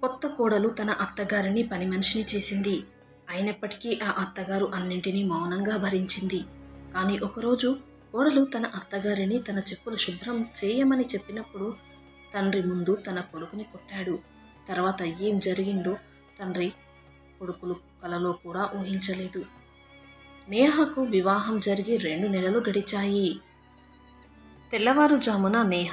కొత్త కోడలు తన అత్తగారిని పని మనిషిని చేసింది. అయినప్పటికీ ఆ అత్తగారు అన్నింటినీ మౌనంగా భరించింది. కానీ ఒకరోజు కోడలు తన అత్తగారిని తన చెప్పులు శుభ్రం చేయమని చెప్పినప్పుడు తండ్రి ముందు తన కొడుకుని కొట్టాడు. తర్వాత ఏం జరిగిందో తండ్రి కొడుకులు కలలో కూడా ఊహించలేదు. నేహకు వివాహం జరిగి 2 నెలలు గడిచాయి. తెల్లవారుజామున నేహ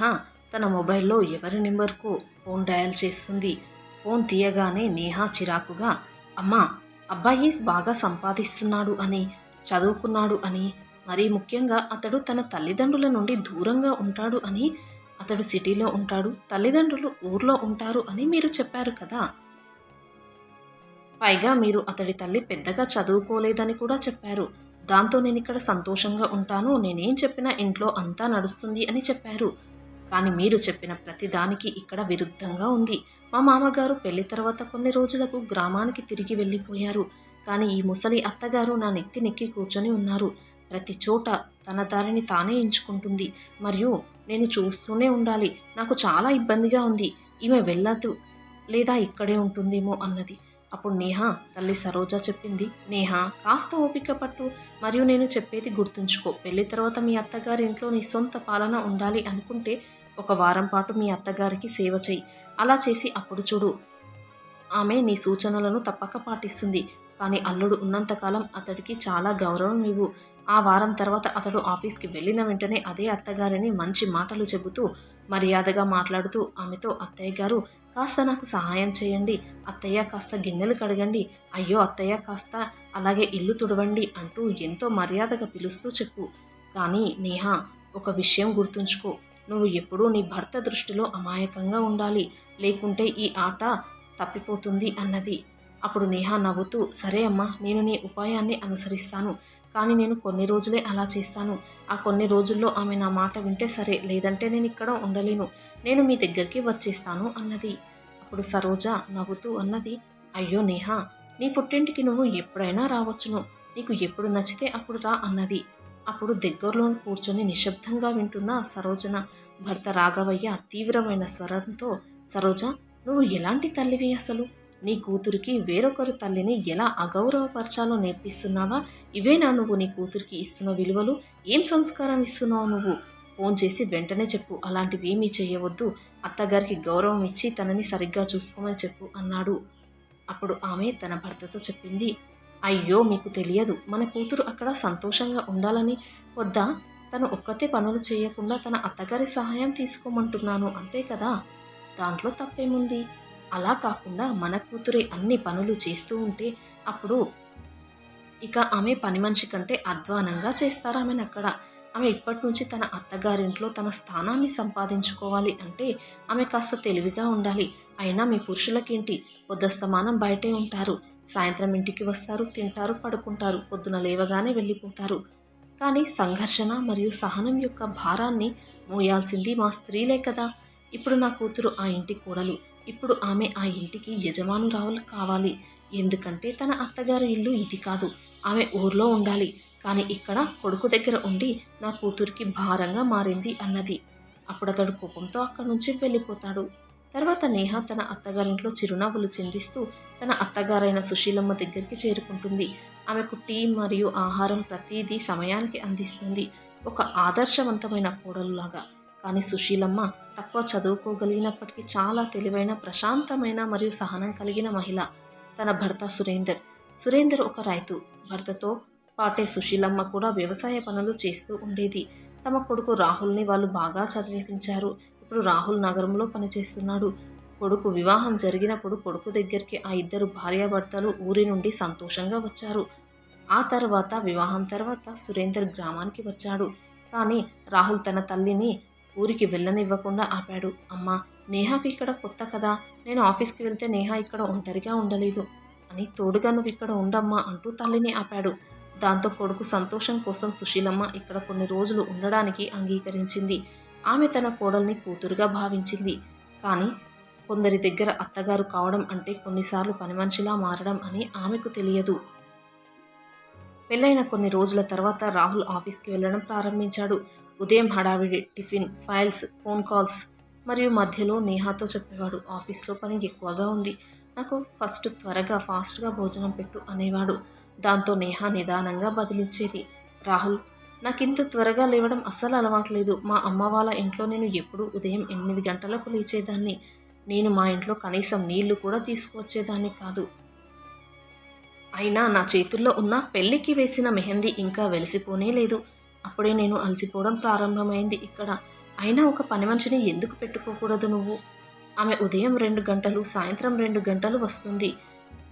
తన మొబైల్లో ఎవరి నెంబర్కు ఫోన్ డయల్ చేస్తుంది. ఫోన్ తీయగానే నేహ చిరాకుగా, అమ్మా, అబ్బాయి బాగా సంపాదిస్తున్నాడు అని, చదువుకున్నాడు అని, మరీ ముఖ్యంగా అతడు తన తల్లిదండ్రుల నుండి దూరంగా ఉంటాడు అని, అతడు సిటీలో ఉంటాడు, తల్లిదండ్రులు ఊర్లో ఉంటారు అని మీరు చెప్పారు కదా. పైగా మీరు అతడి తల్లి పెద్దగా చదువుకోలేదని కూడా చెప్పారు. దాంతో నేనిక్కడ సంతోషంగా ఉంటాను, నేనేం చెప్పినా ఇంట్లో అంతా నడుస్తుంది అని చెప్పారు. కానీ మీరు చెప్పిన ప్రతిదానికి ఇక్కడ విరుద్ధంగా ఉంది. మా మామగారు పెళ్లి తర్వాత కొన్ని రోజులకు గ్రామానికి తిరిగి వెళ్ళిపోయారు. కానీ ఈ ముసలి అత్తగారు నా నెత్తి నెక్కి కూర్చొని ఉన్నారు. ప్రతి చోట తన దారిని తానే ఎంచుకుంటుంది. మరియు నేను చూస్తూనే ఉండాలి. నాకు చాలా ఇబ్బందిగా ఉంది. ఈమె వెళ్ళదు లేదా ఇక్కడే ఉంటుందేమో అన్నది. అప్పుడు నేహ తల్లి సరోజ చెప్పింది, నేహ, కాస్త ఓపిక పట్టు. మరియు నేను చెప్పేది గుర్తుంచుకో. పెళ్లి తర్వాత మీ అత్తగారి ఇంట్లో నీ సొంత పాలన ఉండాలి అనుకుంటే 1 వారం పాటు మీ అత్తగారికి సేవ చెయ్యి. అలా చేసి అప్పుడు చూడు, ఆమె నీ సూచనలను తప్పక పాటిస్తుంది. కానీ అల్లుడు ఉన్నంతకాలం అతడికి చాలా గౌరవం ఇవ్వు. ఆ వారం తర్వాత అతడు ఆఫీస్కి వెళ్ళిన వెంటనే అదే అత్తగారిని మంచి మాటలు చెబుతూ, మర్యాదగా మాట్లాడుతూ ఆమెతో, అత్తయ్య గారు, కాస్త నాకు సహాయం చేయండి. అత్తయ్య, కాస్త గిన్నెలు కడగండి. అయ్యో అత్తయ్య, కాస్త అలాగే ఇల్లు తుడవండి అంటూ ఎంతో మర్యాదగా పిలుస్తూ చెప్పు. కానీ నేహ, ఒక విషయం గుర్తుంచుకో. నువ్వు ఎప్పుడూ నీ భర్త దృష్టిలో అమాయకంగా ఉండాలి. లేకుంటే ఈ ఆట తప్పిపోతుంది అన్నది. అప్పుడు నేహ నవ్వుతూ, సరే అమ్మా, నేను నీ ఉపాయాన్ని అనుసరిస్తాను. కానీ నేను కొన్ని రోజులే అలా చేస్తాను. ఆ కొన్ని రోజుల్లో ఆమె నా మాట వింటే సరే, లేదంటే నేను ఇక్కడ ఉండలేను. నేను మీ దగ్గరికి వచ్చేస్తాను అన్నది. అప్పుడు సరోజ నవ్వుతూ అన్నది, అయ్యో నేహ, నీ పుట్టింటికి నువ్వు ఎప్పుడైనా రావచ్చును. నీకు ఎప్పుడు నచ్చితే అప్పుడు రా అన్నది. అప్పుడు దగ్గరలో కూర్చొని నిశ్శబ్దంగా వింటున్న సరోజన భర్త రాఘవయ్య తీవ్రమైన స్వరంతో, సరోజ, నువ్వు ఎలాంటి తల్లివి అసలు? నీ కూతురికి వేరొకరు తల్లిని ఎలా అగౌరవపరచాలో నేర్పిస్తున్నావా? ఇవేనా నువ్వు నీ కూతురికి ఇస్తున్న విలువలు? ఏం సంస్కారం ఇస్తున్నావు నువ్వు? ఫోన్ చేసి వెంటనే చెప్పు, అలాంటివేమీ చేయవద్దు. అత్తగారికి గౌరవం ఇచ్చి తనని సరిగ్గా చూసుకోమని చెప్పు అన్నాడు. అప్పుడు ఆమె తన భర్తతో చెప్పింది, అయ్యో, మీకు తెలియదు, మన కూతురు అక్కడ సంతోషంగా ఉండాలని. వద్దా? తను ఒక్కతే పనులు చేయకుండా తన అత్తగారి సహాయం తీసుకోమంటున్నాను, అంతే కదా. దాంట్లో తప్పేముంది? అలా కాకుండా మన కూతురే అన్ని పనులు చేస్తూ ఉంటే అప్పుడు ఇక ఆమె పని మనిషి కంటే అధ్వానంగా చేస్తారామెనక్కడ. ఆమె ఇప్పటినుంచి తన అత్తగారింట్లో తన స్థానాన్ని సంపాదించుకోవాలి అంటే ఆమె కాస్త తెలివిగా ఉండాలి. అయినా మీ పురుషులకేంటి, పొద్దస్తమానం బయటే ఉంటారు. సాయంత్రం ఇంటికి వస్తారు, తింటారు, పడుకుంటారు, పొద్దున లేవగానే వెళ్ళిపోతారు. కానీ సంఘర్షణ మరియు సహనం యొక్క భారాన్ని మోయాల్సింది మా స్త్రీలే కదా. ఇప్పుడు నా కూతురు ఆ ఇంటి కోడలు. ఇప్పుడు ఆమె ఆ ఇంటికి యజమానురాలు కావాలి. ఎందుకంటే తన అత్తగారి ఇల్లు ఇది కాదు. ఆమె ఊర్లో ఉండాలి. కానీ ఇక్కడ కొడుకు దగ్గర ఉండి నా కూతురికి భారంగా మారింది అన్నది. అప్పుడతడు కోపంతో అక్కడి నుంచి వెళ్ళిపోతాడు. తర్వాత నేహ తన అత్తగారింట్లో చిరునవ్వులు చిందిస్తూ తన అత్తగారైన సుశీలమ్మ దగ్గరికి చేరుకుంటుంది. ఆమెకు టీ మరియు ఆహారం ప్రతిదీ సమయానికి అందిస్తుంది. ఒక ఆదర్శవంతమైన కోడలులాగా. కానీ సుశీలమ్మ తక్కువ చదువుకోగలిగినప్పటికీ చాలా తెలివైన, ప్రశాంతమైన మరియు సహనం కలిగిన మహిళ. తన భర్త సురేందర్ ఒక రైతు. భర్తతో పాటే సుశీలమ్మ కూడా వ్యవసాయ పనులు చేస్తూ ఉండేది. తమ కొడుకు రాహుల్ని వాళ్ళు బాగా చదివించారు. ఇప్పుడు రాహుల్ నగరంలో పనిచేస్తున్నాడు. కొడుకు వివాహం జరిగినప్పుడు కొడుకు దగ్గరికి ఆ 2 భార్యాభర్తలు ఊరి నుండి సంతోషంగా వచ్చారు. ఆ తర్వాత వివాహం తర్వాత సురేందర్ గ్రామానికి వచ్చాడు. కానీ రాహుల్ తన తల్లిని ఊరికి వెళ్ళనివ్వకుండా ఆపాడు. అమ్మా, నేహాకు ఇక్కడ కొత్త కదా. నేను ఆఫీస్కి వెళ్తే నేహ ఇక్కడ ఒంటరిగా ఉండలేదు అని, తోడుగా నువ్వు ఇక్కడ ఉండమ్మా అంటూ తల్లిని ఆపాడు. దాంతో కొడుకు సంతోషం కోసం సుశీలమ్మ ఇక్కడ కొన్ని రోజులు ఉండడానికి అంగీకరించింది. ఆమె తన కోడల్ని కూతురుగా భావించింది. కానీ కొందరి దగ్గర అత్తగారు కావడం అంటే కొన్నిసార్లు పనిమనిషిలా మారడం అని ఆమెకు తెలియదు. పెళ్ళైన కొన్ని రోజుల తర్వాత రాహుల్ ఆఫీస్కి వెళ్ళడం ప్రారంభించాడు. ఉదయం హడావిడి, టిఫిన్, ఫైల్స్, ఫోన్ కాల్స్. మరియు మధ్యలో నేహాతో చెప్పేవాడు, ఆఫీస్లో పని ఎక్కువగా ఉంది, నాకు ఫాస్ట్గా భోజనం పెట్టు అనేవాడు. దాంతో నేహా నిదానంగా బదిలిచ్చేది, రాహుల్, నాకింత త్వరగా లేవడం అస్సలు అలవాట్లేదు. మా అమ్మ వాళ్ళ ఇంట్లో నేను ఎప్పుడూ ఉదయం 8 గంటలకు లేచేదాన్ని. నేను మా ఇంట్లో కనీసం నీళ్లు కూడా తీసుకువచ్చేదాన్ని కాదు. అయినా నా చేతుల్లో ఉన్న పెళ్ళికి వేసిన మెహందీ ఇంకా వెలిసిపోనే లేదు. అప్పుడే నేను అలసిపోవడం ప్రారంభమైంది ఇక్కడ. అయినా ఒక పని మనిషిని ఎందుకు పెట్టుకోకూడదు నువ్వు? ఆమె ఉదయం 2 గంటలు, సాయంత్రం 2 గంటలు వస్తుంది.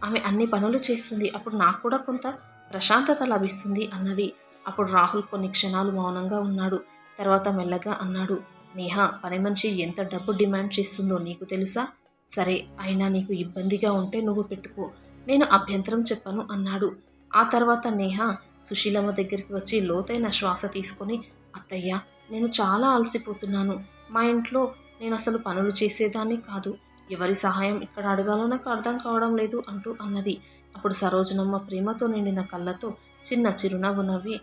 ఆమె అన్ని పనులు చేస్తుంది. అప్పుడు నాకు కూడా కొంత ప్రశాంతత లభిస్తుంది అన్నది. అప్పుడు రాహుల్ కొన్ని క్షణాలు మౌనంగా ఉన్నాడు. తర్వాత మెల్లగా అన్నాడు, నేహా, పని మనిషి ఎంత డబ్బు డిమాండ్ చేస్తుందో నీకు తెలుసా? సరే, అయినా నీకు ఇబ్బందిగా ఉంటే నువ్వు పెట్టుకో, నేను అభ్యంతరం చెప్పను అన్నాడు. ఆ తర్వాత నేహా సుశీలమ్మ దగ్గరికి వచ్చి లోతైన శ్వాస తీసుకొని, అత్తయ్య, నేను చాలా అలసిపోతున్నాను. మా ఇంట్లో నేను అసలు పనులు చేసేదాన్ని కాదు. ఎవరి సహాయం ఇక్కడ అడగాలో నాకు అర్థం కావడం లేదు అంటూ అన్నది. అప్పుడు సరోజనమ్మ ప్రేమతో నిండిన కళ్ళతో చిన్న చిరునవ్వు నవ్వి,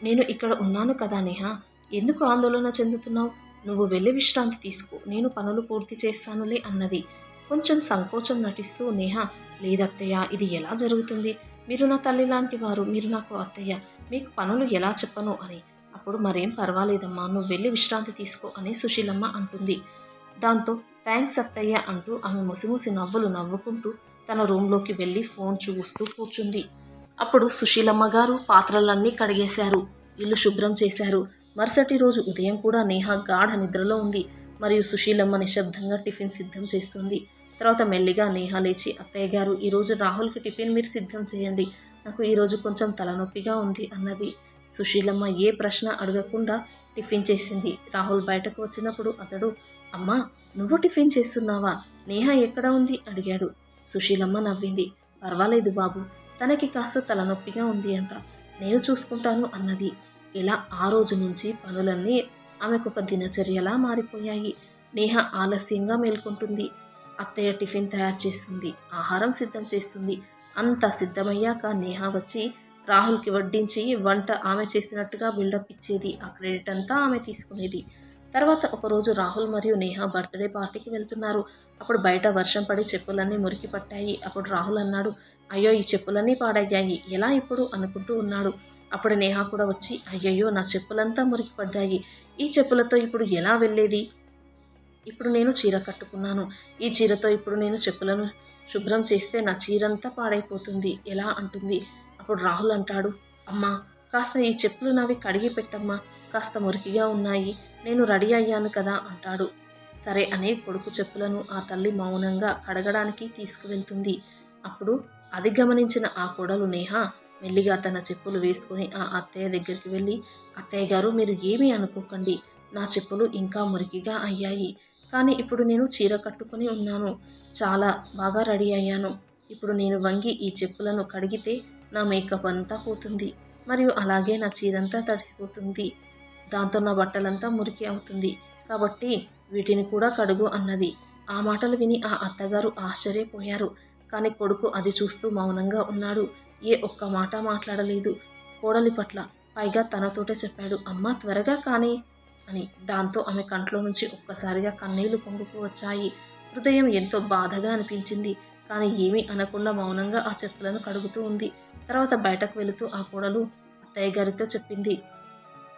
నేను ఇక్కడ ఉన్నాను కదా నేహా, ఎందుకు ఆందోళన చెందుతున్నావు? నువ్వు వెళ్ళి విశ్రాంతి తీసుకో, నేను పనులు పూర్తి చేస్తానులే అన్నది. కొంచెం సంకోచం నటిస్తూ నేహా, లేదత్తయ్య, ఇది ఎలా జరుగుతుంది? మీరు నా తల్లి లాంటి వారు, మీరు నాకు అత్తయ్య, మీకు పనులు ఎలా చెప్పను అని. అప్పుడు మరేం పర్వాలేదమ్మా, నువ్వు వెళ్ళి విశ్రాంతి తీసుకో అని సుశీలమ్మ అంటుంది. దాంతో థ్యాంక్స్ అత్తయ్య అంటూ ఆమె ముసిముసి నవ్వులు నవ్వుకుంటూ తన రూంలోకి వెళ్ళి ఫోన్ చూస్తూ కూర్చుంది. అప్పుడు సుశీలమ్మ గారు పాత్రలన్నీ కడిగేశారు, ఇల్లు శుభ్రం చేశారు. మరుసటి రోజు ఉదయం కూడా నేహ గాఢ నిద్రలో ఉంది. మరియు సుశీలమ్మ నిశ్శబ్దంగా టిఫిన్ సిద్ధం చేస్తుంది. తర్వాత మెల్లిగా నేహ లేచి, అత్తయ్య గారు, ఈరోజు రాహుల్కి టిఫిన్ మీరు సిద్ధం చేయండి, నాకు ఈరోజు కొంచెం తలనొప్పిగా ఉంది అన్నది. సుశీలమ్మ ఏ ప్రశ్న అడగకుండా టిఫిన్ చేసింది. రాహుల్ బయటకు వచ్చినప్పుడు అతడు, అమ్మా, నువ్వు టిఫిన్ చేస్తున్నావా? నేహ ఎక్కడ ఉంది అడిగాడు. సుశీలమ్మ నవ్వింది, పర్వాలేదు బాబు, తనకి కాస్త తలనొప్పిగా ఉంది అంట, నేను చూసుకుంటాను అన్నది. ఇలా ఆ రోజు నుంచి పనులన్నీ ఆమెకొక దినచర్యలా మారిపోయాయి. నేహ ఆలస్యంగా మేల్కొంటుంది. అత్తయ్య టిఫిన్ తయారు చేస్తుంది, ఆహారం సిద్ధం చేస్తుంది. అంతా సిద్ధమయ్యాక నేహ వచ్చి రాహుల్కి వడ్డించి వంట ఆమె చేసినట్టుగా బిల్డప్ ఇచ్చేది. ఆ క్రెడిట్ అంతా ఆమె తీసుకునేది. తర్వాత ఒకరోజు రాహుల్ మరియు నేహ బర్త్డే పార్టీకి వెళ్తున్నారు. అప్పుడు బయట వర్షం పడి చెప్పులన్నీ మురికి పట్టాయి. అప్పుడు రాహుల్ అన్నాడు, అయ్యో, ఈ చెప్పులన్నీ పాడయ్యాయి, ఎలా ఇప్పుడు అనుకుంటూ ఉన్నాడు. అప్పుడు నేహ కూడా వచ్చి, అయ్యయ్యో, నా చెప్పులంతా మురికి పడ్డాయి, ఈ చెప్పులతో ఇప్పుడు ఎలా వెళ్ళేది? ఇప్పుడు నేను చీర కట్టుకున్నాను, ఈ చీరతో ఇప్పుడు నేను చెప్పులను శుభ్రం చేస్తే నా చీరంతా పాడైపోతుంది, ఎలా అంటుంది. అప్పుడు రాహుల్ అంటాడు, అమ్మా, కాస్త ఈ చెప్పులు నావి కడిగి పెట్టమ్మా, కాస్త మురికిగా ఉన్నాయి, నేను రెడీ అయ్యాను కదా అంటాడు. సరే అని కొడుకు చెప్పులను ఆ తల్లి మౌనంగా కడగడానికి తీసుకువెళ్తుంది. అప్పుడు అది గమనించిన ఆ కోడలు నేహ మెల్లిగా తన చెప్పులు వేసుకుని ఆ అత్తయ్య దగ్గరికి వెళ్ళి, అత్తయ్య గారు, మీరు ఏమీ అనుకోకండి, నా చెప్పులు ఇంకా మురికిగా అయ్యాయి, కానీ ఇప్పుడు నేను చీర కట్టుకొని ఉన్నాను, చాలా బాగా రెడీ అయ్యాను, ఇప్పుడు నేను వంగి ఈ చెప్పులను కడిగితే నా మేకప్ అంతా పోతుంది, మరియు అలాగే నా చీరంతా తడిసిపోతుంది, దాంతో నా బట్టలంతా మురికి అవుతుంది, కాబట్టి వీటిని కూడా కడుగు అన్నది. ఆ మాటలు విని ఆ అత్తగారు ఆశ్చర్యపోయారు. కానీ కొడుకు అది చూస్తూ మౌనంగా ఉన్నాడు. ఏ ఒక్క మాట మాట్లాడలేదు కోడలి పట్ల. పైగా తనతోటే చెప్పాడు, అమ్మా, త్వరగా కానీ అని. దాంతో ఆమె కంట్లో నుంచి ఒక్కసారిగా కన్నీళ్లు పొంగుకు వచ్చాయి. హృదయం ఎంతో బాధగా అనిపించింది. కానీ ఏమీ అనకుండా మౌనంగా ఆ చెప్పులను కడుగుతూ ఉంది. తర్వాత బయటకు వెళుతూ ఆ కోడలు అత్తయ్య గారితో చెప్పింది,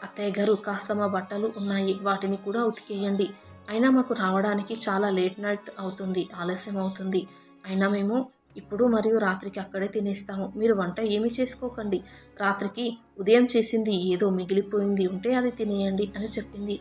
అత్తయ్య గారు, కాస్త మా బట్టలు ఉన్నాయి, వాటిని కూడా ఉతికేయండి. అయినా మాకు రావడానికి చాలా లేట్ నైట్ అవుతుంది, ఆలస్యం అవుతుంది. అయినా మేము ఇప్పుడు మరియు రాత్రికి అక్కడే తినేస్తాము, మీరు వంట ఏమీ చేసుకోకండి, రాత్రికి ఉదయం చేసింది ఏదో మిగిలిపోయింది ఉంటే అది తినేయండి అని చెప్పింది.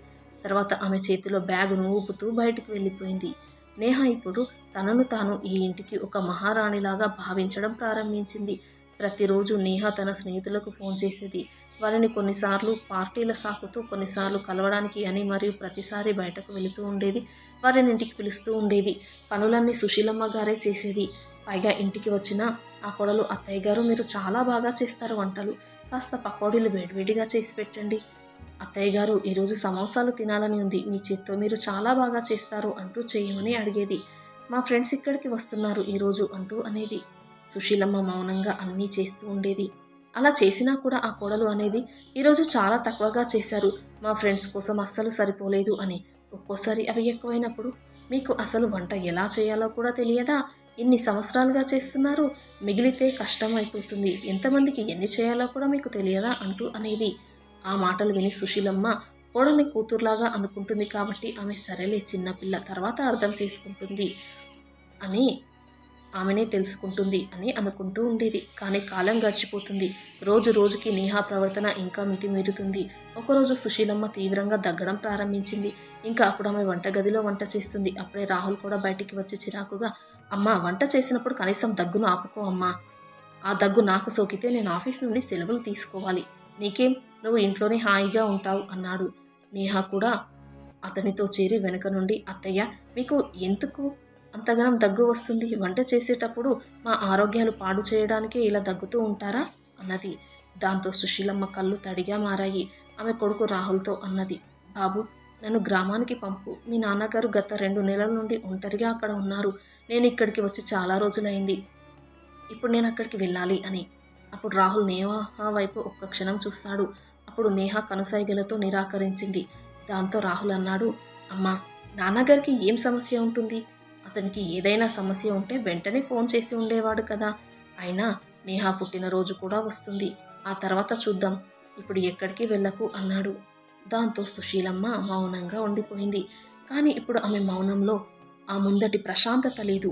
తర్వాత ఆమె చేతిలో బ్యాగును ఊపుతూ బయటకు వెళ్ళిపోయింది. నేహ ఇప్పుడు తనను తాను ఈ ఇంటికి ఒక మహారాణిలాగా భావించడం ప్రారంభించింది. ప్రతిరోజు నేహ తన స్నేహితులకు ఫోన్ చేసేది. వారిని కొన్నిసార్లు పార్టీల సాకుతో, కొన్నిసార్లు కలవడానికి అని, మరియు ప్రతిసారి బయటకు వెళుతూ ఉండేది. వారిని ఇంటికి పిలుస్తూ ఉండేది. పనులన్నీ సుశీలమ్మ గారే చేసేది. పైగా ఇంటికి వచ్చిన ఆ కోడలు, అత్తయ్య గారు, మీరు చాలా బాగా చేస్తారు వంటలు, కాస్త పకోడీలు వేడివేడిగా చేసి పెట్టండి, అత్తయ్య గారు, ఈరోజు సమోసాలు తినాలని ఉంది, మీ చేత్తో మీరు చాలా బాగా చేస్తారు అంటూ చేయమని అడిగేది. మా ఫ్రెండ్స్ ఇక్కడికి వస్తున్నారు ఈరోజు అంటూ అనేది. సుశీలమ్మ మౌనంగా అన్నీ చేస్తూ ఉండేది. అలా చేసినా కూడా ఆ కోడలు అనేది, ఈరోజు చాలా తక్కువగా చేశారు, మా ఫ్రెండ్స్ కోసం అస్సలు సరిపోలేదు అని. ఒక్కోసారి అవి ఎక్కువైనప్పుడు మీకు అసలు వంట ఎలా చేయాలో కూడా తెలియదా? ఇన్ని సంవత్సరాలుగా చేస్తున్నారు, మిగిలితే కష్టం అయిపోతుంది, ఎంతమందికి ఎన్ని చేయాలో కూడా మీకు తెలియదా అంటూ అనేది. ఆ మాటలు విని సుశీలమ్మ కోడల్ని కూతురులాగా అనుకుంటుంది కాబట్టి ఆమె సరేలే చిన్నపిల్ల తర్వాత అర్థం చేసుకుంటుంది అని ఆమెనే తెలుసుకుంటుంది అని అనుకుంటూ ఉండేది. కానీ కాలం గడిచిపోతుంది. రోజు రోజుకి నేహా ప్రవర్తన ఇంకా మితిమీరుతుంది. ఒకరోజు సుశీలమ్మ తీవ్రంగా దగ్గడం ప్రారంభించింది. ఇంకా అప్పుడు ఆమె వంటగదిలో వంట చేస్తుంది. అప్పుడే రాహుల్ కూడా బయటికి వచ్చి చిరాకుగా, అమ్మా వంట చేసినప్పుడు కనీసం దగ్గును ఆపుకో అమ్మా. ఆ దగ్గు నాకు సోకితే నేను ఆఫీస్ నుండి సెలవులు తీసుకోవాలి. నీకేం, నువ్వు ఇంట్లోనే హాయిగా ఉంటావు అన్నాడు. నేహా కూడా అతనితో చేరి వెనక నుండి, అత్తయ్య మీకు ఎందుకు అంతగానం దగ్గు వస్తుంది? వంట చేసేటప్పుడు మా ఆరోగ్యాలు పాడు చేయడానికే ఇలా దగ్గుతూ ఉంటారా అన్నది. దాంతో సుశీలమ్మ కళ్ళు తడిగా మారాయి. ఆమె కొడుకు రాహుల్తో అన్నది, బాబు నన్ను గ్రామానికి పంపు. మీ నాన్నగారు గత 2 నెలల నుండి ఒంటరిగా అక్కడ ఉన్నారు. నేను ఇక్కడికి వచ్చి చాలా రోజులైంది. ఇప్పుడు నేను అక్కడికి వెళ్ళాలి అని. అప్పుడు రాహుల్ నేహా వైపు ఒక్క క్షణం చూస్తాడు. అప్పుడు నేహా కనుసైగలతో నిరాకరించింది. దాంతో రాహుల్ అన్నాడు, అమ్మా నాన్నగారికి ఏం సమస్య ఉంటుంది? అతనికి ఏదైనా సమస్య ఉంటే వెంటనే ఫోన్ చేసి ఉండేవాడు కదా. అయినా నేహా పుట్టినరోజు కూడా వస్తుంది, ఆ తర్వాత చూద్దాం, ఇప్పుడు ఎక్కడికి వెళ్ళకు అన్నాడు. దాంతో సుశీలమ్మ మౌనంగా ఉండిపోయింది. కానీ ఇప్పుడు ఆమె మౌనంలో ఆ ముందటి ప్రశాంతత లేదు.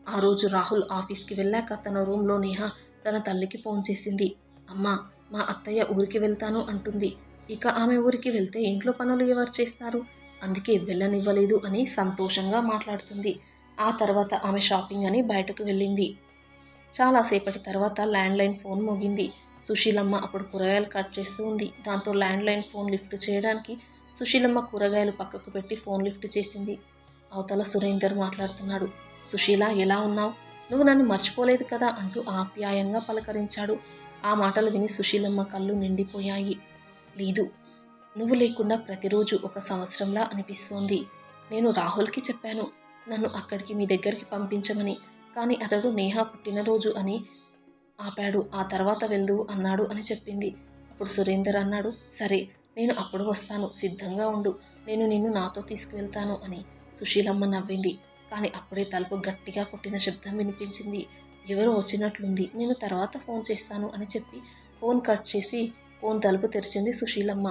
ఆ రోజు రాహుల్ ఆఫీస్కి వెళ్ళాక తన రూమ్లో నేహ తన తల్లికి ఫోన్ చేసింది. అమ్మా మా అత్తయ్య ఊరికి వెళ్తాను అంటుంది. ఇక ఆమె ఊరికి వెళ్తే ఇంట్లో పనులు ఎవరు చేస్తారు? అందుకే వెళ్ళనివ్వలేదు అని సంతోషంగా మాట్లాడుతుంది. ఆ తర్వాత ఆమె షాపింగ్ అని బయటకు వెళ్ళింది. చాలాసేపటి తర్వాత ల్యాండ్లైన్ ఫోన్ మోగింది. సుశీలమ్మ అప్పుడు కూరగాయలు కట్ చేస్తూ ఉంది. దాంతో ల్యాండ్లైన్ ఫోన్ లిఫ్ట్ చేయడానికి సుశీలమ్మ కూరగాయలు పక్కకు పెట్టి ఫోన్ లిఫ్ట్ చేసింది. అవతల సురేందర్ మాట్లాడుతున్నాడు. సుశీల ఎలా ఉన్నావు? నువ్వు నన్ను మర్చిపోలేదు కదా అంటూ ఆప్యాయంగా పలకరించాడు. ఆ మాటలు విని సుశీలమ్మ కళ్ళు నిండిపోయాయి. లేదు, నువ్వు లేకుండా ప్రతిరోజు ఒక సంవత్సరంలా అనిపిస్తోంది. నేను రాహుల్కి చెప్పాను నన్ను అక్కడికి మీ దగ్గరికి పంపించమని. కానీ అతడు నేహా పుట్టినరోజు అని ఆపాడు. ఆ తర్వాత వెళ్దు అన్నాడు అని చెప్పింది. అప్పుడు సురేందర్ అన్నాడు, సరే నేను అప్పుడు వస్తాను, సిద్ధంగా ఉండు, నేను నిన్ను నాతో తీసుకువెళ్తాను అని. సుశీలమ్మ నవ్వింది. కానీ అప్పుడే తలుపు గట్టిగా కొట్టిన శబ్దం వినిపించింది. ఎవరో వచ్చినట్లుంది, నేను తర్వాత ఫోన్ చేస్తాను అని చెప్పి ఫోన్ కట్ చేసి ఫోన్ తలుపు తెరిచింది సుశీలమ్మ.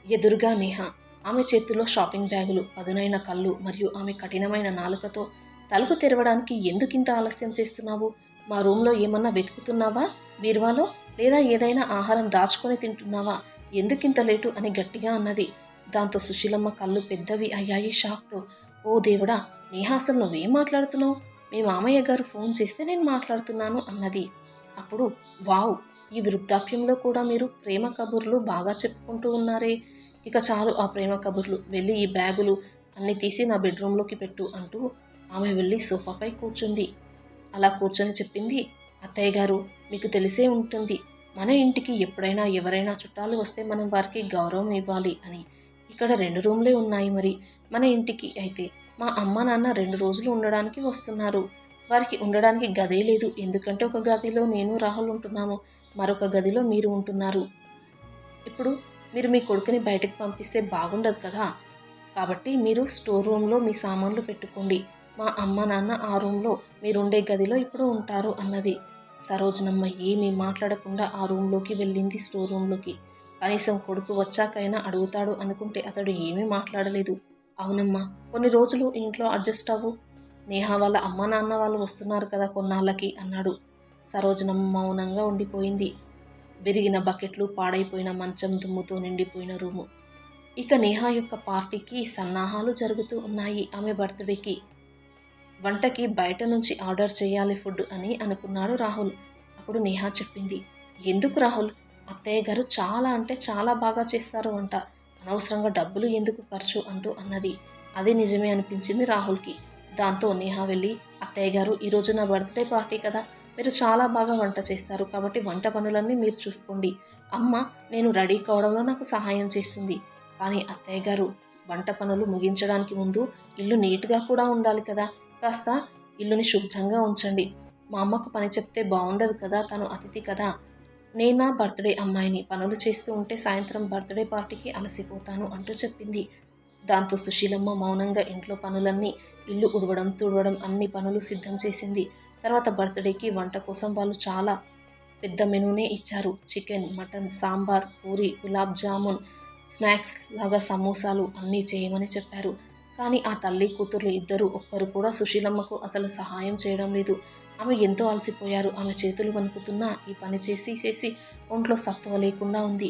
ఎదురుగా నేహ, ఆమె చేతిలో షాపింగ్ బ్యాగులు, పదునైన కళ్ళు మరియు ఆమె కఠినమైన నాలుకతో, తలుపు తెరవడానికి ఎందుకింత ఆలస్యం చేస్తున్నావు? మా రూమ్లో ఏమన్నా వెతుకుతున్నావా? బీరువాలో? లేదా ఏదైనా ఆహారం దాచుకొని తింటున్నావా? ఎందుకింత లేటు అని గట్టిగా అన్నది. దాంతో సుశీలమ్మ కళ్ళు పెద్దవి అయ్యాయి షాక్తో. ఓ దేవుడా, నేహా అసలు నువ్వేం మాట్లాడుతున్నావు? మీ మామయ్య గారు ఫోన్ చేస్తే నేను మాట్లాడుతున్నాను అన్నది. అప్పుడు వావ్, ఈ వృద్ధాప్యంలో కూడా మీరు ప్రేమ కబుర్లు బాగా చెప్పుకుంటూ ఉన్నారే. ఇక చాలు ఆ ప్రేమ కబుర్లు, వెళ్ళి ఈ బ్యాగులు అన్నీ తీసి నా బెడ్రూమ్లోకి పెట్టు అంటూ ఆమె వెళ్ళి సోఫాపై కూర్చుంది. అలా కూర్చొని చెప్పింది, అత్తయ్య గారు మీకు తెలిసే ఉంటుంది, మన ఇంటికి ఎప్పుడైనా ఎవరైనా చుట్టాలు వస్తే మనం వారికి గౌరవం ఇవ్వాలి అని. ఇక్కడ 2 రూమ్లే ఉన్నాయి, మరి మన ఇంటికి అయితే మా అమ్మ నాన్న 2 రోజులు ఉండడానికి వస్తున్నారు. వారికి ఉండడానికి గదే లేదు, ఎందుకంటే ఒక గదిలో నేను రాహుల్ ఉంటున్నాము, మరొక గదిలో మీరు ఉంటున్నారు. ఇప్పుడు మీరు మీ కొడుకుని బయటకు పంపిస్తే బాగుండదు కదా. కాబట్టి మీరు స్టోర్ రూమ్లో మీ సామాన్లు పెట్టుకోండి. మా అమ్మ నాన్న ఆ రూమ్లో, మీరుండే గదిలో ఇప్పుడు ఉంటారు అన్నది. సరోజనమ్మ ఏమీ మాట్లాడకుండా ఆ రూమ్లోకి వెళ్ళింది, స్టోర్ రూమ్లోకి. కనీసం కొడుకు వచ్చాకైనా అడుగుతాడు అనుకుంటే అతడు ఏమీ మాట్లాడలేదు. అవునమ్మా, కొన్ని రోజులు ఇంట్లో అడ్జస్ట్ అవ్వు. నేహా వాళ్ళ అమ్మ నాన్న వాళ్ళు వస్తున్నారు కదా కొన్నాళ్ళకి అన్నాడు. సరోజనమ్మ మౌనంగా ఉండిపోయింది. విరిగిన బకెట్లు, పాడైపోయిన మంచం, దుమ్ముతో నిండిపోయిన రూము. ఇక నేహా యొక్క పార్టీకి సన్నాహాలు జరుగుతూ ఉన్నాయి. ఆమె బర్త్డేకి వంటకి బయట నుంచి ఆర్డర్ చేయాలి ఫుడ్ అని అనుకున్నాడు రాహుల్. అప్పుడు నేహా చెప్పింది, ఎందుకు రాహుల్, అత్తయ్య గారు చాలా అంటే చాలా బాగా చేస్తారు వంట, అనవసరంగా డబ్బులు ఎందుకు ఖర్చు అంటూ అన్నది. అది నిజమే అనిపించింది రాహుల్కి. దాంతో నేహా వెళ్ళి, అత్తయ్య గారు ఈరోజు నా బర్త్డే పార్టీ కదా, మీరు చాలా బాగా వంట చేస్తారు కాబట్టి వంట పనులన్నీ మీరు చూసుకోండి. అమ్మ నేను రెడీ కావడంలో నాకు సహాయం చేస్తుంది. కానీ అత్తయ్య గారు వంట పనులు ముగించడానికి ముందు ఇల్లు నీట్గా కూడా ఉండాలి కదా, కాస్త ఇల్లుని శుభ్రంగా ఉంచండి. మా అమ్మకు పని చెప్తే బాగుండదు కదా, తను అతిథి కదా. నేను బర్త్డే అమ్మాయిని, పనులు చేస్తూ ఉంటే సాయంత్రం బర్త్డే పార్టీకి అలసిపోతాను అంటూ చెప్పింది. దాంతో సుశీలమ్మ మౌనంగా ఇంట్లో పనులన్నీ, ఇల్లు ఉడవడం తుడవడం అన్ని పనులు సిద్ధం చేసింది. తర్వాత బర్త్డేకి వంట కోసం వాళ్ళు చాలా పెద్ద మెనూనే ఇచ్చారు. Chicken, mutton, sambar, puri, gulab jamun, snacks లాగా సమోసాలు అన్నీ చేయమని చెప్పారు. కానీ ఆ తల్లి కూతుర్లు ఇద్దరు ఒక్కరు కూడా సుశీలమ్మకు అసలు సహాయం చేయడం లేదు. ఆమె ఎంతో అలసిపోయారు. ఆమె చేతులు వణుకుతున్నా ఈ పని చేసి చేసి ఒంట్లో సత్తువ లేకుండా ఉంది.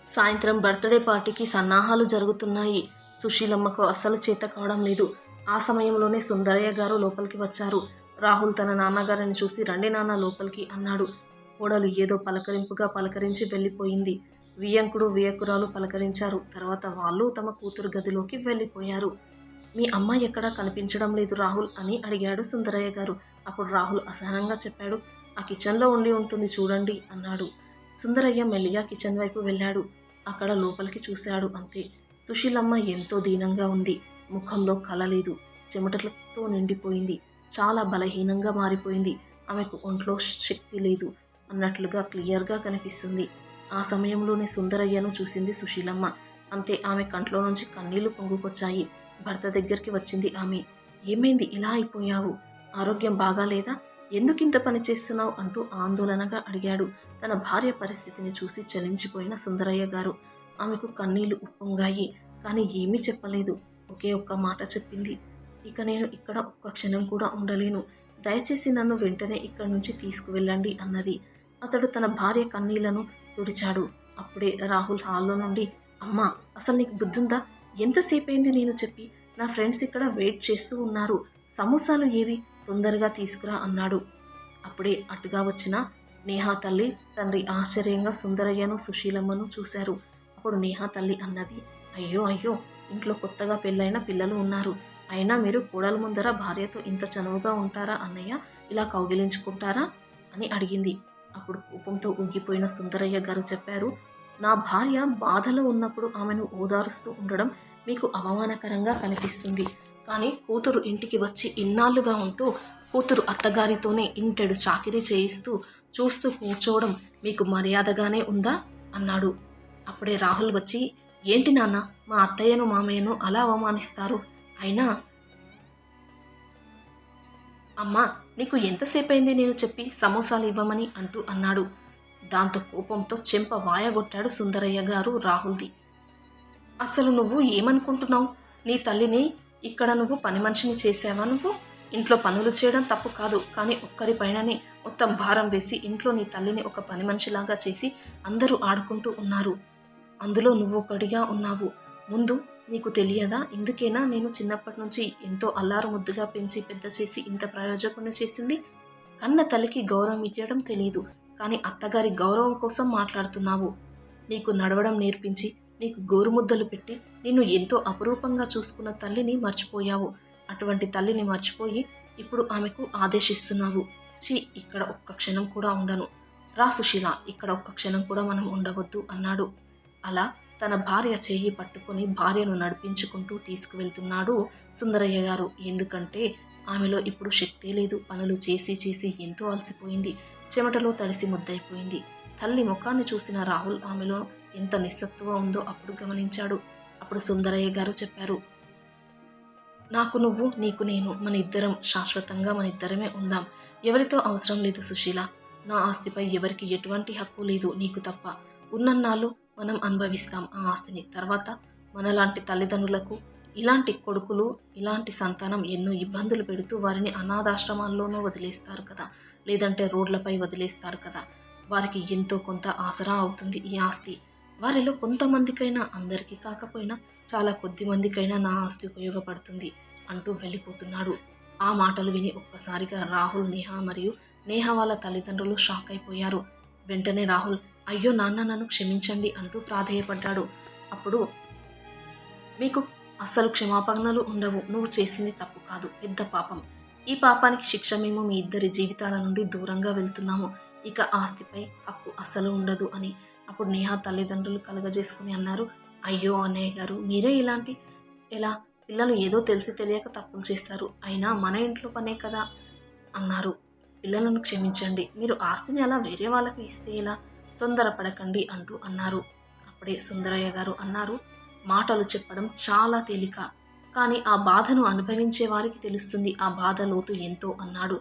సాయంత్రం బర్త్డే పార్టీకి సన్నాహాలు జరుగుతున్నాయి. సుశీలమ్మకు అస్సలు చేత కావడం లేదు. ఆ సమయంలోనే సుందరయ్య గారు లోపలికి వచ్చారు. రాహుల్ తన నాన్నగారిని చూసి రండి నాన్న లోపలికి అన్నాడు. కోడలు ఏదో పలకరింపుగా పలకరించి వెళ్ళిపోయింది. వియ్యంకుడు వియ్యకురాలు పలకరించారు. తర్వాత వాళ్ళు తమ కూతురు గదిలోకి వెళ్ళిపోయారు. మీ అమ్మ ఎక్కడా కనిపించడం లేదు రాహుల్ అని అడిగాడు సుందరయ్య గారు. అప్పుడు రాహుల్ అసహనంగా చెప్పాడు. ఆ కిచెన్లో ఉండి ఉంటుంది చూడండి అన్నాడు. సుందరయ్య మెల్లిగా కిచెన్ వైపు వెళ్ళాడు. అక్కడ లోపలికి చూశాడు. అంతే. సుశీలమ్మ ఎంతో దీనంగా ఉంది. ముఖంలో కల లేదు. చెమటలతో నిండిపోయింది. చాలా బలహీనంగా మారిపోయింది. ఆమెకు ఒంట్లో శక్తి లేదు అన్నట్లుగా క్లియర్గా కనిపిస్తుంది. ఆ సమయంలోనే సుందరయ్యను చూసింది సుశీలమ్మ. అంతే. ఆమె కంట్లో నుంచి కన్నీళ్లు పొంగుకొచ్చాయి. భర్త దగ్గరికి వచ్చింది ఆమె. ఏమైంది ఇలా అయిపోయావు? ఆరోగ్యం బాగాలేదా? ఎందుకింత పని చేస్తున్నావు అంటూ ఆందోళనగా అడిగాడు. తన భార్య పరిస్థితిని చూసి చలించిపోయిన సుందరయ్య గారు. ఆమెకు కన్నీళ్లు ఉప్పొంగాయి. కానీ ఏమీ చెప్పలేదు. ఒకే ఒక్క మాట చెప్పింది. ఇక నేను ఇక్కడ ఒక్క క్షణం కూడా ఉండలేను. దయచేసి నన్ను వెంటనే ఇక్కడి నుంచి తీసుకువెళ్ళండి అన్నది. అతడు తన భార్య కన్నీళ్లను తుడిచాడు. అప్పుడే రాహుల్ హాల్లో నుండి, అమ్మా, అసలు నీకు బుద్ధుందా? ఎంతసేపైంది నేను చెప్పి? నా ఫ్రెండ్స్ ఇక్కడ వెయిట్ చేస్తూ ఉన్నారు. సమోసాలు ఏవి? తొందరగా తీసుకురా అన్నాడు. అప్పుడే అటుగా వచ్చిన నేహా తల్లి తండ్రి ఆశ్చర్యంగా సుందరయ్యను సుశీలమ్మను చూశారు. అప్పుడు నేహా తల్లి అన్నది, అయ్యో అయ్యో, ఇంట్లో కొత్తగా పెళ్ళైన పిల్లలు ఉన్నారు. అయినా మీరు కోడల ముందర భార్యతో ఇంత చనువుగా ఉంటారా అన్నయ్య? ఇలా కౌగిలించుకుంటారా అని అడిగింది. అప్పుడు కోపంతో ఊగిపోయిన సుందరయ్య గారు చెప్పారు, నా భార్య బాధలో ఉన్నప్పుడు ఆమెను ఓదారుస్తూ ఉండడం మీకు అవమానకరంగా కనిపిస్తుంది. కానీ కూతురు ఇంటికి వచ్చి ఇన్నాళ్లుగా ఉంటూ కూతురు అత్తగారితోనే ఇంటెడు చాకిరీ చేయిస్తూ చూస్తూ కూర్చోవడం మీకు మర్యాదగానే ఉందా అన్నాడు. అప్పుడే రాహుల్ వచ్చి, ఏంటి నాన్న, మా అత్తయ్యను మామయ్యను అలా అవమానిస్తారు? అయినా అమ్మా, నీకు ఎంతసేపైంది నేను చెప్పి సమోసాలు ఇవ్వమని అంటూ అన్నాడు. దాంతో కోపంతో చెంప వాయగొట్టాడు సుందరయ్య గారు రాహుల్ది. అసలు నువ్వు ఏమనుకుంటున్నావు? నీ తల్లిని ఇక్కడ నువ్వు పని మనిషిని చేసావా? నువ్వు ఇంట్లో పనులు చేయడం తప్పు కాదు, కానీ ఒక్కరిపైననే మొత్తం భారం వేసి ఇంట్లో నీ తల్లిని ఒక పని మనిషిలాగా చేసి అందరూ ఆడుకుంటూ ఉన్నారు. అందులో నువ్వు ఒకడిగా ఉన్నావు. ముందు నీకు తెలియదా? ఇందుకేనా నేను చిన్నప్పటి నుంచి ఎంతో అల్లారు ముద్దుగా పెంచి పెద్ద చేసి ఇంత ప్రయోజకుని చేసింది? కన్న తల్లికి గౌరవం ఇవ్వడం తెలియదు, కానీ అత్తగారి గౌరవం కోసం మాట్లాడుతున్నావు. నీకు నడవడం నేర్పించి నీకు గోరుముద్దలు పెట్టి నిన్ను ఎంతో అపురూపంగా చూసుకున్న తల్లిని మర్చిపోయావు. అటువంటి తల్లిని మర్చిపోయి ఇప్పుడు ఆమెకు ఆదేశిస్తున్నావు. ఛీ, ఇక్కడ ఒక్క క్షణం కూడా ఉండను. రా సుశీల, ఇక్కడ ఒక్క క్షణం కూడా మనం ఉండవద్దు అన్నాడు. అలా తన భార్య చేయి పట్టుకొని భార్యను నడిపించుకుంటూ తీసుకువెళ్తున్నాడు సుందరయ్య గారు. ఎందుకంటే ఆమెలో ఇప్పుడు శక్తే లేదు. పనులు చేసి చేసి ఎంతో అలసిపోయింది. చెమటలో తడిసి ముద్దయిపోయింది. తల్లి ముఖాన్ని చూసిన రాహుల్ ఆమెలో ఎంత నిస్సత్తువ ఉందో అప్పుడు గమనించాడు. అప్పుడు సుందరయ్య గారు చెప్పారు, నాకు నువ్వు, నీకు నేను, మన ఇద్దరం శాశ్వతంగా మన ఇద్దరమే ఉందాం. ఎవరితో అవసరం లేదు సుశీల. నా ఆస్తిపై ఎవరికి ఎటువంటి హక్కు లేదు, నీకు తప్ప. ఉన్నన్నాళ్ళు మనం అనుభవిస్తాం ఆ ఆస్తిని. తర్వాత మనలాంటి తల్లిదండ్రులకు ఇలాంటి కొడుకులు, ఇలాంటి సంతానం ఎన్నో ఇబ్బందులు పెడుతూ వారిని అనాథాశ్రమాల్లోనూ వదిలేస్తారు కదా, లేదంటే రోడ్లపై వదిలేస్తారు కదా. వారికి ఎంతో కొంత ఆసరా అవుతుంది ఈ ఆస్తి. వారిలో కొంతమందికైనా, అందరికీ కాకపోయినా చాలా కొద్ది మందికైనా నా ఆస్తి ఉపయోగపడుతుంది అంటూ వెళ్ళిపోతున్నాడు. ఆ మాటలు విని ఒక్కసారిగా రాహుల్, నేహా మరియు నేహా వాళ్ళ తల్లిదండ్రులు షాక్ అయిపోయారు. వెంటనే రాహుల్, అయ్యో నాన్న, నన్ను క్షమించండి అంటూ ప్రాధేయపడ్డాడు. అప్పుడు, మీకు అస్సలు క్షమాపణలు ఉండవు. నువ్వు చేసింది తప్పు కాదు, పెద్ద పాపం. ఈ పాపానికి శిక్ష మేము మీ ఇద్దరి జీవితాల నుండి దూరంగా వెళ్తున్నాము. ఇక ఆస్తిపై హక్కు అస్సలు ఉండదు అని. అప్పుడు నేహా తల్లిదండ్రులు కలగజేసుకుని అన్నారు, అయ్యో అన్నయ్య గారు, మీరే ఇలాంటి ఎలా? పిల్లలు ఏదో తెలిసి తెలియక తప్పులు చేస్తారు. అయినా మన ఇంట్లో పనే కదా అన్నారు. పిల్లలను క్షమించండి. మీరు ఆస్తిని అలా వేరే వాళ్ళకి ఇస్తే ఎలా? తొందరపడకండి అంటూ అన్నారు. అప్పుడే సుందరయ్య గారు అన్నారు, మాటలు చెప్పడం చాలా తేలిక, కానీ ఆ బాధను అనుభవించే వారికి తెలుస్తుంది ఆ బాధ లోతు ఎంతో అన్నాడు.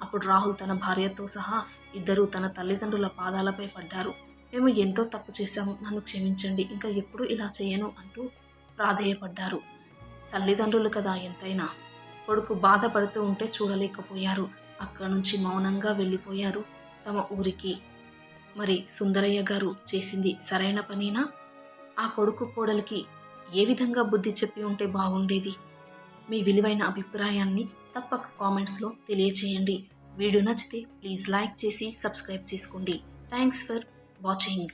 అప్పుడు రాహుల్ తన భార్యతో సహా ఇద్దరూ తన తల్లిదండ్రుల పాదాలపై పడ్డారు. మేము ఎంతో తప్పు చేశాము, నన్ను క్షమించండి, ఇంకా ఎప్పుడూ ఇలా చేయను అంటూ ప్రాధేయపడ్డారు. తల్లిదండ్రులు కదా ఎంతైనా. కొడుకు బాధపడుతూ ఉంటే చూడలేకపోయారు. అక్కడి నుంచి మౌనంగా వెళ్ళిపోయారు తమ ఊరికి. మరి సుందరయ్య గారు చేసింది సరైన పనేనా? ఆ కొడుకు కోడలికి ఏ విధంగా బుద్ధి చెప్పి ఉంటే బాగుండేది? మీ విలువైన అభిప్రాయాన్ని తప్పక కామెంట్స్లో తెలియచేయండి. వీడియో నచ్చితే ప్లీజ్ లైక్ చేసి సబ్స్క్రైబ్ చేసుకోండి. Thanks for watching.